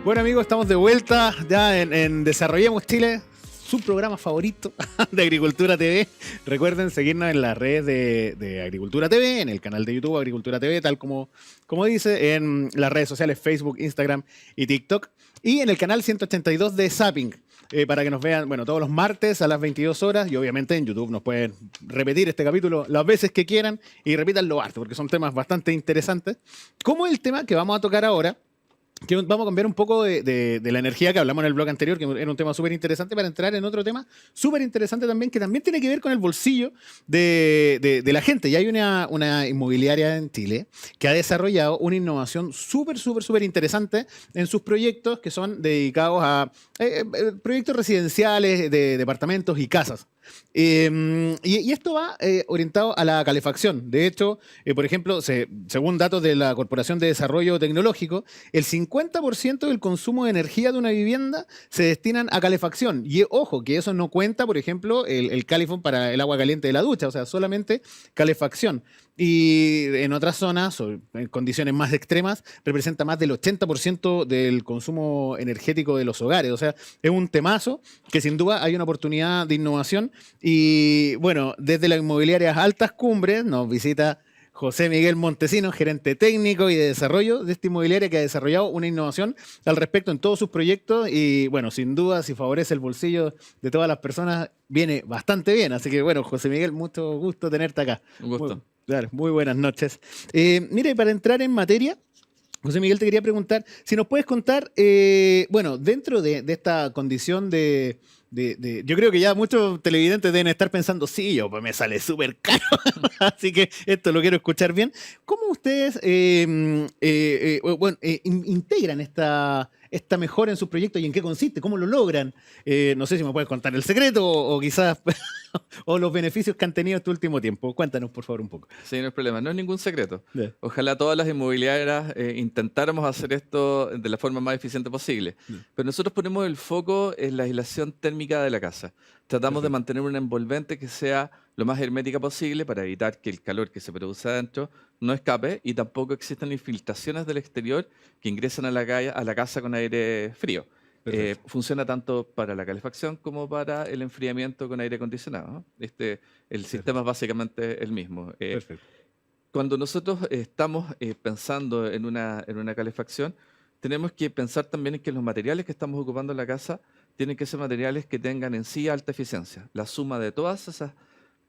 Bueno, amigos, estamos de vuelta ya en Desarrollemos Chile, su programa favorito de Agricultura TV. Recuerden seguirnos en las redes de Agricultura TV, en el canal de YouTube Agricultura TV, tal como dice, en las redes sociales Facebook, Instagram y TikTok. Y en el canal 182 de Zapping, para que nos vean, bueno, todos los martes a las 22 horas. Y obviamente en YouTube nos pueden repetir este capítulo las veces que quieran y repítanlo harto, porque son temas bastante interesantes. Como el tema que vamos a tocar ahora, que vamos a cambiar un poco de la energía que hablamos en el blog anterior, que era un tema súper interesante, para entrar en otro tema súper interesante también, que también tiene que ver con el bolsillo de la gente. Y hay una inmobiliaria en Chile que ha desarrollado una innovación súper interesante en sus proyectos, que son dedicados a proyectos residenciales de departamentos y casas. Y esto va orientado a la calefacción. De hecho, por ejemplo, según datos de la Corporación de Desarrollo Tecnológico, el 50% del consumo de energía de una vivienda se destinan a calefacción. Y ojo, que eso no cuenta, por ejemplo, el calefón para el agua caliente de la ducha, o sea, solamente calefacción. Y en otras zonas, o en condiciones más extremas, representa más del 80% del consumo energético de los hogares. O sea, es un temazo que sin duda hay una oportunidad de innovación. Y bueno, desde las inmobiliarias Altas Cumbres nos visita José Miguel Montesinos, gerente técnico y de desarrollo de esta inmobiliaria, que ha desarrollado una innovación al respecto en todos sus proyectos. Y bueno, sin duda, si favorece el bolsillo de todas las personas, viene bastante bien. Así que bueno, José Miguel, mucho gusto tenerte acá. Un gusto. Muy buenas noches. Mire, para entrar en materia, José Miguel, te quería preguntar si nos puedes contar, bueno, dentro de esta condición yo creo que ya muchos televidentes deben estar pensando, sí, yo pues me sale súper caro, así que esto lo quiero escuchar bien. ¿Cómo ustedes integran esta mejora en sus proyectos y en qué consiste? ¿Cómo lo logran? No sé si me puedes contar el secreto o quizás o los beneficios que han tenido este último tiempo. Cuéntanos, por favor, un poco. Sí, no hay problema, no es ningún secreto. Yeah. Ojalá todas las inmobiliarias intentáramos hacer esto de la forma más eficiente posible. Pero nosotros ponemos el foco en la aislación térmica de la casa. Tratamos de mantener una envolvente que sea lo más hermética posible para evitar que el calor que se produce adentro no escape y tampoco existan infiltraciones del exterior que ingresen a la casa con aire frío. Funciona tanto para la calefacción como para el enfriamiento con aire acondicionado, ¿no? El sistema es básicamente el mismo. Cuando nosotros estamos pensando en una calefacción, tenemos que pensar también en que los materiales que estamos ocupando en la casa tienen que ser materiales que tengan en sí alta eficiencia. La suma de todas esas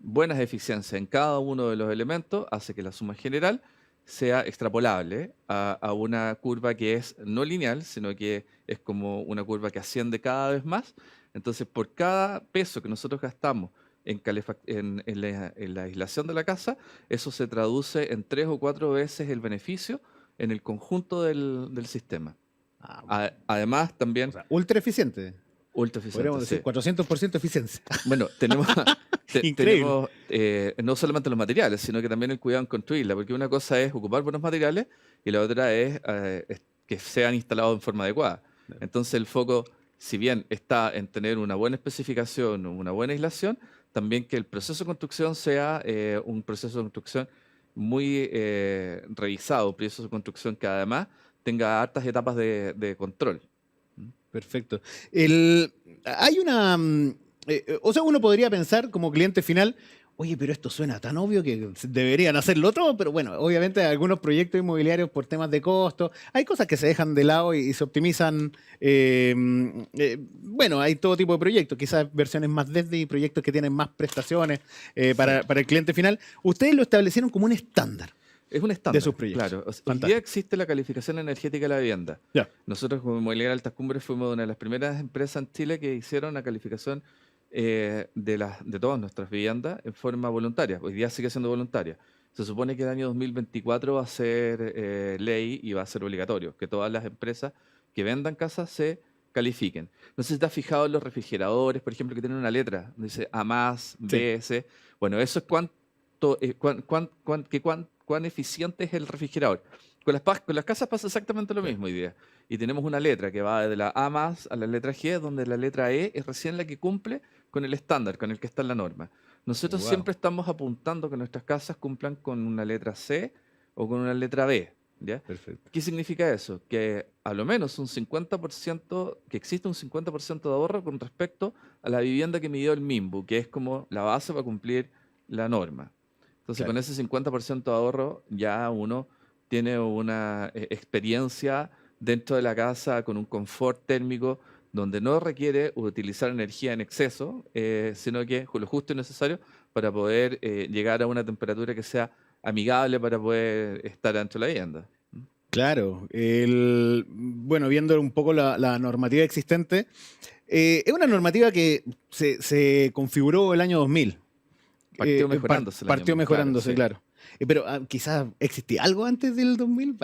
buenas eficiencias en cada uno de los elementos hace que la suma general sea extrapolable a una curva que es no lineal, sino que es como una curva que asciende cada vez más. Entonces, por cada peso que nosotros gastamos en la aislación de la casa, eso se traduce en 3 o 4 veces el beneficio en el conjunto del sistema. Además, también... O sea, ultra eficiente. Ultra eficiente, podríamos decir, 400% eficiencia. Bueno, tenemos no solamente los materiales, sino que también el cuidado en construirla, porque una cosa es ocupar buenos materiales y la otra es que sean instalados en forma adecuada. Entonces el foco, si bien está en tener una buena especificación, una buena aislación, también que el proceso de construcción sea un proceso de construcción muy revisado, un proceso de construcción que además tenga hartas etapas de control. Perfecto. Hay una... o sea, uno podría pensar como cliente final, oye, pero esto suena tan obvio que deberían hacerlo todo, pero bueno, obviamente algunos proyectos inmobiliarios por temas de costo, hay cosas que se dejan de lado y se optimizan. Bueno, hay todo tipo de proyectos, quizás versiones más desde y proyectos que tienen más prestaciones para el cliente final. Ustedes lo establecieron como un estándar. Es un estándar de sus proyectos. Claro. Hoy día existe la calificación energética de la vivienda. Ya. Nosotros como Inmobiliaria Altas Cumbres fuimos una de las primeras empresas en Chile que hicieron una calificación de todas nuestras viviendas en forma voluntaria. Hoy día sigue siendo voluntaria. Se supone que el año 2024 va a ser ley y va a ser obligatorio que todas las empresas que vendan casas se califiquen. No sé si te has fijado en los refrigeradores, por ejemplo, que tienen una letra, dice A+, B, C. Bueno, eso es cuán eficiente es el refrigerador. Con las casas pasa exactamente lo mismo hoy día. Y tenemos una letra que va de la A+ a la letra G, donde la letra E es recién la que cumple con el estándar, con el que está en la norma. Nosotros siempre estamos apuntando que nuestras casas cumplan con una letra C o con una letra B. ¿ya? Perfecto. ¿Qué significa eso? Que a lo menos un 50%, que existe un 50% de ahorro con respecto a la vivienda que midió el MIMBU, que es como la base para cumplir la norma. Entonces, Claro. con ese 50% de ahorro ya uno tiene una experiencia dentro de la casa con un confort térmico donde no requiere utilizar energía en exceso, sino que lo justo y necesario para poder llegar a una temperatura que sea amigable para poder estar dentro de la vivienda. Claro. Bueno, viendo un poco la normativa existente, es una normativa que se configuró el año 2000. Partió mejorándose el año Partió 2000, claro, mejorándose, sí. claro. Pero quizás existía algo antes del 2000.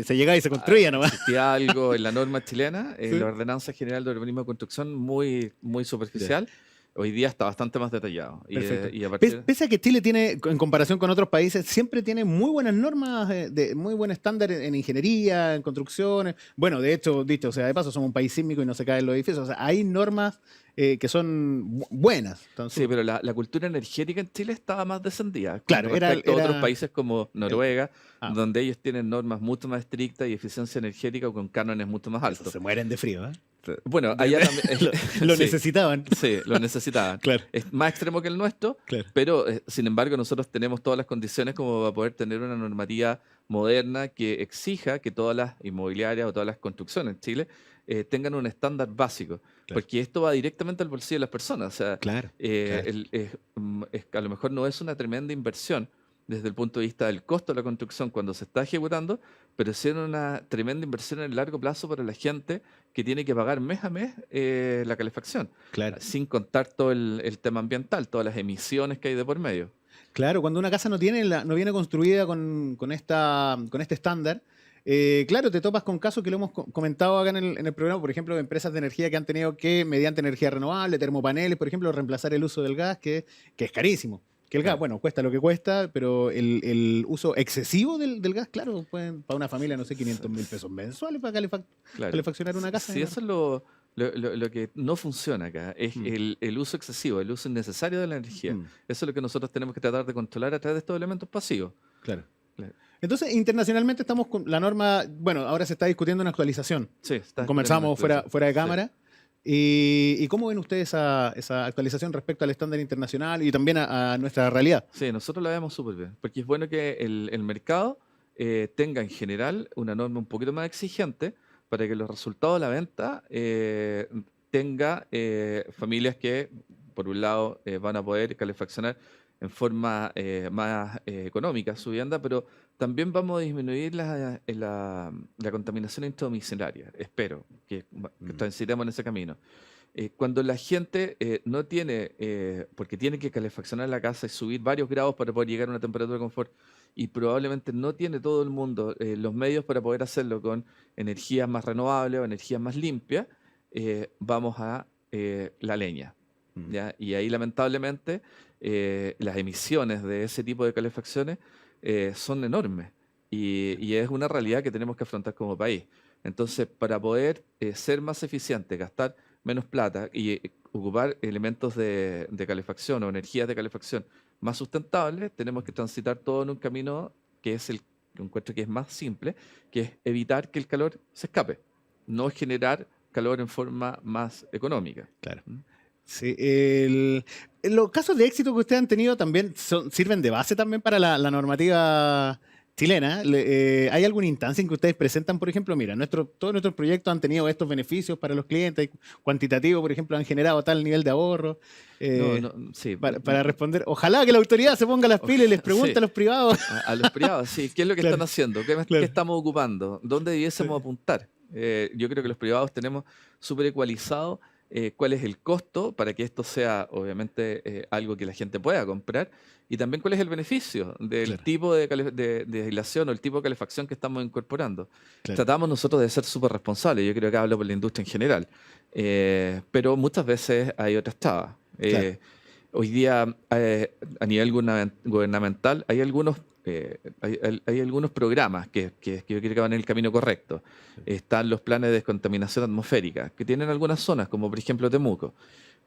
Se llegaba y se construía nomás. Existía algo en la norma chilena, en la Sí. Ordenanza General de Urbanismo y Construcción, muy, muy Ya. superficial. Hoy día está bastante más detallado. Perfecto. Y a partir... Pese a que Chile tiene, en comparación con otros países, siempre tiene muy buenas normas, muy buen estándar en ingeniería, en construcciones. Bueno, de hecho, dicho o sea de paso, somos un país sísmico y no se caen los edificios. O sea, hay normas que son buenas. Sí, pero la cultura energética en Chile estaba más descendida con Claro, respecto a otros países como el- Noruega, ah, donde ellos tienen normas mucho más estrictas y eficiencia energética con cánones mucho más eso, altos. se mueren de frío, ¿eh? Bueno, allá también... Lo sí, necesitaban. sí, lo necesitaban. Claro, Es más extremo que el nuestro, claro. pero sin embargo nosotros tenemos todas las condiciones como para poder tener una normativa moderna que exija que todas las inmobiliarias o todas las construcciones en Chile tengan un estándar básico, Claro. porque esto va directamente al bolsillo de las personas. O sea, Claro, claro. a lo mejor no es una tremenda inversión desde el punto de vista del costo de la construcción cuando se está ejecutando, pero sí es una tremenda inversión en el largo plazo para la gente que tiene que pagar mes a mes la calefacción, Claro. sin contar todo el tema ambiental, todas las emisiones que hay de por medio. Claro, cuando una casa no viene construida con este estándar, claro, te topas con casos que lo hemos comentado acá en el programa, por ejemplo, de empresas de energía que han tenido que, mediante energía renovable, termopaneles, por ejemplo, reemplazar el uso del gas, que es carísimo. Que el gas, Claro, bueno, cuesta lo que cuesta, pero el uso excesivo del gas, claro, para una familia, no sé, sí, 500.000 pesos mensuales para claro. calefaccionar una casa. Sí, eso es lo que no funciona acá, es Mm, el uso excesivo, el uso innecesario de la energía. mm, Eso es lo que nosotros tenemos que tratar de controlar a través de estos elementos pasivos. claro. Claro. Entonces, internacionalmente estamos con la norma, bueno, ahora se está discutiendo una actualización. Sí, está discutiendo una Conversamos actualización. fuera de Sí. cámara. ¿Y cómo ven ustedes esa actualización respecto al estándar internacional y también a nuestra realidad? Sí, nosotros la vemos súper bien, porque es bueno que el mercado tenga en general una norma un poquito más exigente para que los resultados de la venta tenga familias que, por un lado, van a poder calefaccionar en forma más económica su vivienda, pero también vamos a disminuir la contaminación intradomiciliaria. Espero que Mm, transitemos en ese camino. Cuando la gente no tiene, porque tiene que calefaccionar la casa y subir varios grados para poder llegar a una temperatura de confort, y probablemente no tiene todo el mundo los medios para poder hacerlo con energías más renovables o energías más limpias, vamos a la leña. mm, ¿Ya? Y ahí lamentablemente las emisiones de ese tipo de calefacciones son enormes y es una realidad que tenemos que afrontar como país. Entonces, para poder ser más eficiente, gastar menos plata y ocupar elementos de calefacción o energías de calefacción más sustentables, tenemos que transitar todo en un camino que es el que encuentro que es más simple, que es evitar que el calor se escape, no generar calor en forma más económica. claro. ¿Mm? Sí, los casos de éxito que ustedes han tenido también sirven de base también para la normativa chilena. ¿Hay alguna instancia en que ustedes presentan, por ejemplo, mira, todos nuestros proyectos han tenido estos beneficios para los clientes, cuantitativos, por ejemplo, han generado tal nivel de ahorro? No, Eh, no, sí. para responder, ojalá que la autoridad se ponga las pilas y les pregunte Sí, a los privados. a los privados, sí. ¿Qué es lo que Claro, están haciendo? ¿Qué claro. estamos ocupando? ¿Dónde debiésemos Sí, apuntar? Yo creo que los privados tenemos súper ecualizado cuál es el costo para que esto sea, obviamente, algo que la gente pueda comprar y también cuál es el beneficio del claro, tipo de aislación o el tipo de calefacción que estamos incorporando. claro. Tratamos nosotros de ser súper responsables, yo creo que hablo por la industria en general, pero muchas veces hay otras trabas. Claro. Hoy día, a nivel gubernamental, hay algunos programas que yo creo que van en el camino correcto. Están los planes de descontaminación atmosférica, que tienen algunas zonas, como por ejemplo Temuco.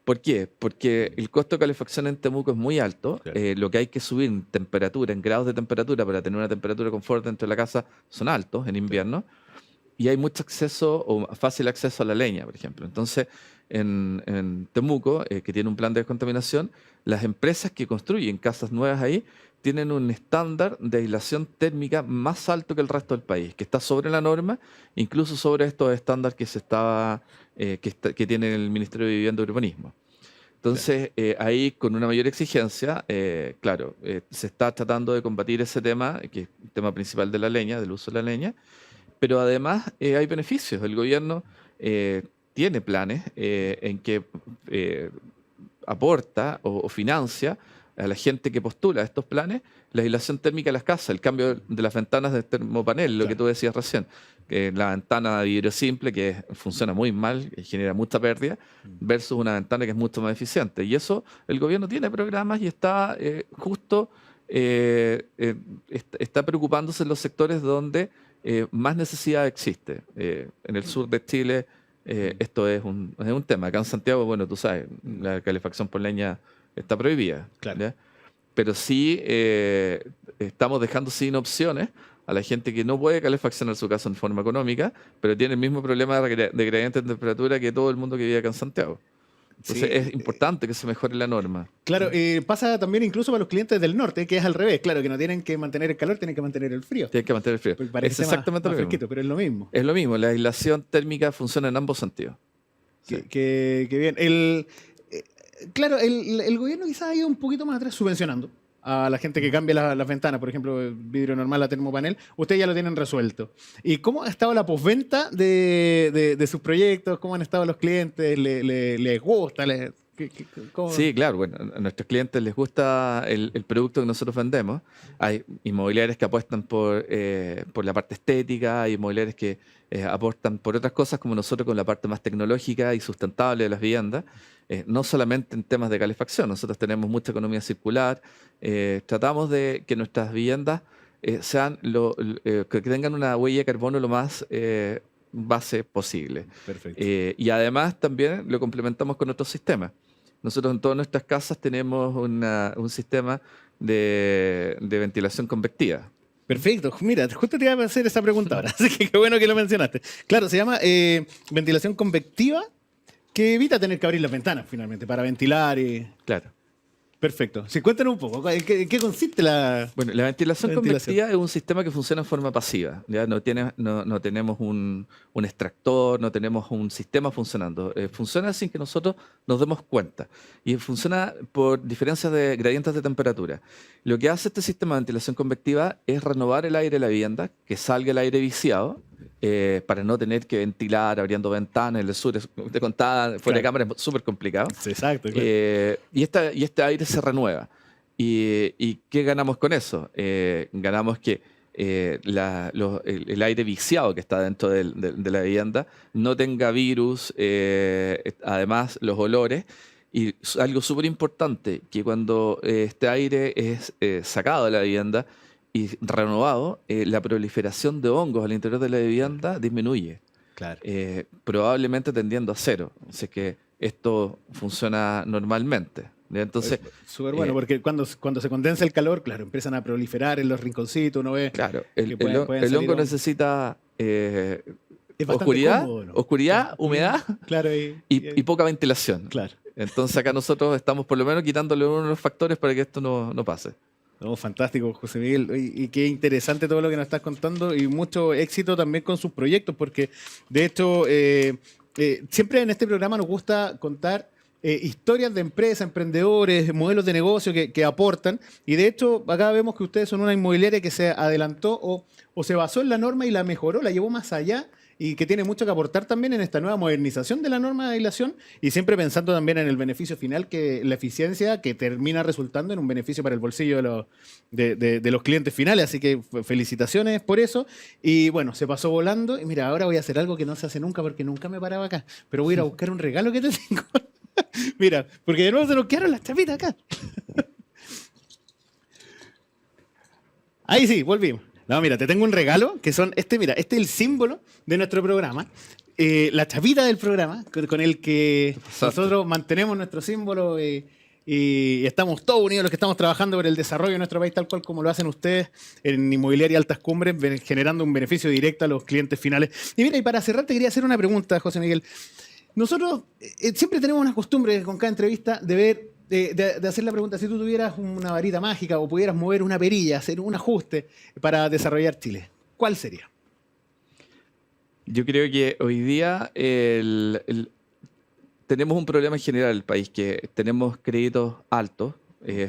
¿Por qué? Porque el costo de calefacción en Temuco es muy alto. Claro. Lo que hay que subir en temperatura, en grados de temperatura, para tener una temperatura de confort dentro de la casa, son altos en invierno. Y hay mucho acceso o fácil acceso a la leña, por ejemplo. Entonces, en Temuco, que tiene un plan de descontaminación, las empresas que construyen casas nuevas ahí tienen un estándar de aislación térmica más alto que el resto del país, que está sobre la norma, incluso sobre estos estándares que tiene el Ministerio de Vivienda y Urbanismo. Entonces, ahí con una mayor exigencia, claro, se está tratando de combatir ese tema, que es el tema principal de la leña, del uso de la leña, pero además hay beneficios. El gobierno tiene planes en que aporta o financia a la gente que postula estos planes la aislación térmica de las casas, el cambio de las ventanas de termopanel, lo que tú decías recién. Que la ventana de vidrio simple, que funciona muy mal, que genera mucha pérdida, versus una ventana que es mucho más eficiente. Y eso, el gobierno tiene programas y está está preocupándose en los sectores donde más necesidad existe. En el sur de Chile esto es un tema. Acá en Santiago, bueno, tú sabes, la calefacción por leña está prohibida. Claro. ¿Ya? Pero sí estamos dejando sin opciones a la gente que no puede calefaccionar su casa en forma económica, pero tiene el mismo problema de gradiente de temperatura que todo el mundo que vive acá en Santiago. Entonces Sí. es importante que se mejore la norma. Claro, pasa también incluso para los clientes del norte, que es al revés. Claro, que no tienen que mantener el calor, tienen que mantener el frío. Tiene que mantener el frío. Para que Es esté exactamente más lo mismo. fresquito, pero es lo mismo. Es lo mismo, la aislación térmica funciona en ambos sentidos. Sí. Que bien. Claro, el gobierno quizás ha ido un poquito más atrás subvencionando a la gente que cambia las ventanas, por ejemplo, el vidrio normal a termopanel. Ustedes ya lo tienen resuelto. ¿Y cómo ha estado la postventa de sus proyectos? ¿Cómo han estado los clientes? ¿Les gusta? ¿Cómo? Sí, claro, bueno, a nuestros clientes les gusta el producto que nosotros vendemos. Hay inmobiliarias que apuestan por la parte estética, hay inmobiliarias que aportan por otras cosas, como nosotros con la parte más tecnológica y sustentable de las viviendas. No solamente en temas de calefacción, nosotros tenemos mucha economía circular. Tratamos de que nuestras viviendas sean que tengan una huella de carbono lo más base posible. Perfecto. Y además también lo complementamos con otros sistemas. Nosotros en todas nuestras casas tenemos un sistema de ventilación convectiva. Perfecto. Mira, justo te iba a hacer esa pregunta ahora, así que qué bueno que lo mencionaste. Claro, se llama ventilación convectiva, que evita tener que abrir las ventanas finalmente para ventilar. Claro. Perfecto. Sí, cuéntanos un poco, ¿en qué consiste la...? Bueno, la ventilación La ventilación. convectiva es un sistema que funciona en forma pasiva. ¿Ya? No tenemos un extractor, no tenemos un sistema funcionando. Funciona sin que nosotros nos demos cuenta. Y funciona por diferencias de gradientes de temperatura. Lo que hace este sistema de ventilación convectiva es renovar el aire de la vivienda, que salga el aire viciado, para no tener que ventilar abriendo ventanas. En el sur, te contaba, fuera de cámara es súper complicado. Exacto, claro. Y este aire se renueva. ¿Y qué ganamos con eso? Ganamos que el aire viciado que está dentro de la vivienda no tenga virus, además los olores. Y algo súper importante, que cuando este aire es sacado de la vivienda y renovado, la proliferación de hongos al interior de la vivienda disminuye. Claro. Probablemente tendiendo a cero. Así que esto funciona normalmente. ¿Ya? Entonces, Súper bueno, porque cuando se condensa el calor, claro, empiezan a proliferar en los rinconcitos, uno ve... claro, que el pueden hongo salir hongos. necesita Es bastante oscuridad, cómodo, ¿no? oscuridad, humedad Claro, y poca ventilación. claro. Entonces acá nosotros estamos por lo menos quitándole uno de los factores para que esto no pase. No, fantástico, José Miguel. Y qué interesante todo lo que nos estás contando y mucho éxito también con sus proyectos, porque de hecho siempre en este programa nos gusta contar historias de empresas, emprendedores, modelos de negocio que aportan. Y de hecho acá vemos que ustedes son una inmobiliaria que se adelantó o se basó en la norma y la mejoró, la llevó más allá, y que tiene mucho que aportar también en esta nueva modernización de la norma de aislación, y siempre pensando también en el beneficio final, que la eficiencia que termina resultando en un beneficio para el bolsillo de los clientes finales. Así que felicitaciones por eso. Y bueno, se pasó volando. Y mira, ahora voy a hacer algo que no se hace nunca, porque nunca me paraba acá, pero voy a ir a buscar un regalo que te tengo. Mira, porque de nuevo se nos quedaron las chapitas acá. Ahí sí, volvimos. No, mira, te tengo un regalo que son mira, este es el símbolo de nuestro programa. la chapita del programa, con el que Exacto. nosotros mantenemos nuestro símbolo y estamos todos unidos los que estamos trabajando por el desarrollo de nuestro país, tal cual como lo hacen ustedes en Inmobiliaria Altas Cumbres, generando un beneficio directo a los clientes finales. Y mira, y para cerrar te quería hacer una pregunta, José Miguel. Nosotros siempre tenemos una costumbre con cada entrevista de ver, de hacer la pregunta, si tú tuvieras una varita mágica o pudieras mover una perilla, hacer un ajuste para desarrollar Chile, ¿cuál sería? Yo creo que hoy día tenemos un problema en general en el país, que tenemos créditos altos,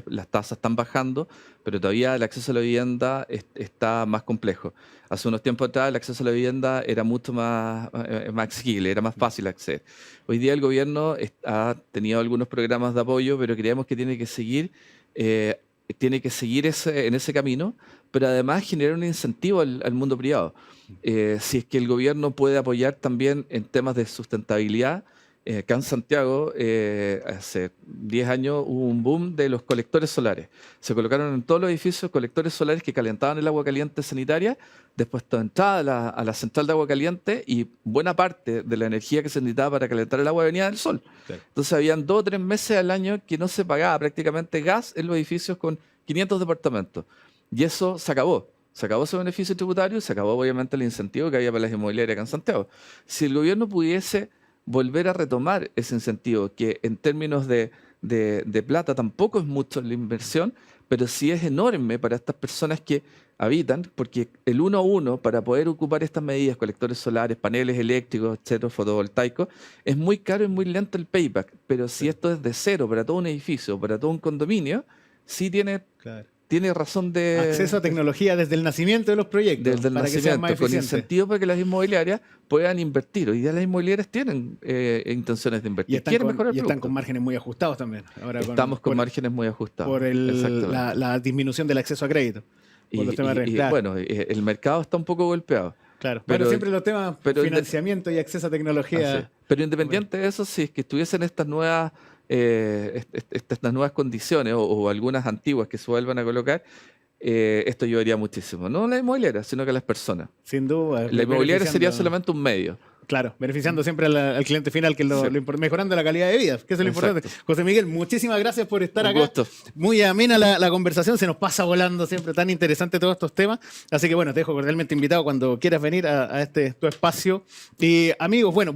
las tasas están bajando, pero todavía el acceso a la vivienda está más complejo. Hace unos tiempos atrás el acceso a la vivienda era mucho más asequible, era más fácil acceder. Hoy día el gobierno ha tenido algunos programas de apoyo, pero creemos que tiene que seguir en ese camino, pero además generar un incentivo al mundo privado. Si es que el gobierno puede apoyar también en temas de sustentabilidad. Acá en Santiago, hace 10 años hubo un boom de los colectores solares. Se colocaron en todos los edificios colectores solares que calentaban el agua caliente sanitaria. Después entraba a la central de agua caliente y buena parte de la energía que se necesitaba para calentar el agua venía del sol. Claro. Entonces habían 2 o 3 meses al año que no se pagaba prácticamente gas en los edificios con 500 departamentos. Y eso se acabó. Se acabó ese beneficio tributario, se acabó obviamente el incentivo que había para las inmobiliarias acá en Santiago. Si el gobierno pudiese volver a retomar ese incentivo, que en términos de plata tampoco es mucho la inversión, pero sí es enorme para estas personas que habitan, porque el 1 a 1 para poder ocupar estas medidas, colectores solares, paneles eléctricos, etcétera, fotovoltaicos, es muy caro y muy lento el payback. Pero si esto es de cero para todo un edificio, para todo un condominio, sí tiene razón de... Acceso a tecnología desde el nacimiento de los proyectos. Desde el para que sean más nacimiento, con eficientes. incentivos para que las inmobiliarias puedan invertir. Hoy día las inmobiliarias tienen intenciones de invertir. Quieren mejorar el están producto. con márgenes muy ajustados también. Ahora Estamos con márgenes muy ajustados. Por la disminución del acceso a crédito. Bueno, el mercado está un poco golpeado. Claro, pero siempre los temas financiamiento y acceso a tecnología. Pero independiente de eso, si es que estuviesen estas nuevas condiciones o algunas antiguas que se vuelvan a colocar, esto ayudaría muchísimo. No a la inmobiliaria, sino que a las personas. Sin duda. La inmobiliaria sería solamente un medio. Claro, beneficiando siempre al cliente final, que es mejorando la calidad de vida, que eso es lo importante. José Miguel, muchísimas gracias por estar acá. Gusto. Muy amena la conversación, se nos pasa volando siempre, tan interesante todos estos temas. Así que bueno, te dejo cordialmente invitado cuando quieras venir a este tu espacio. Y amigos, bueno,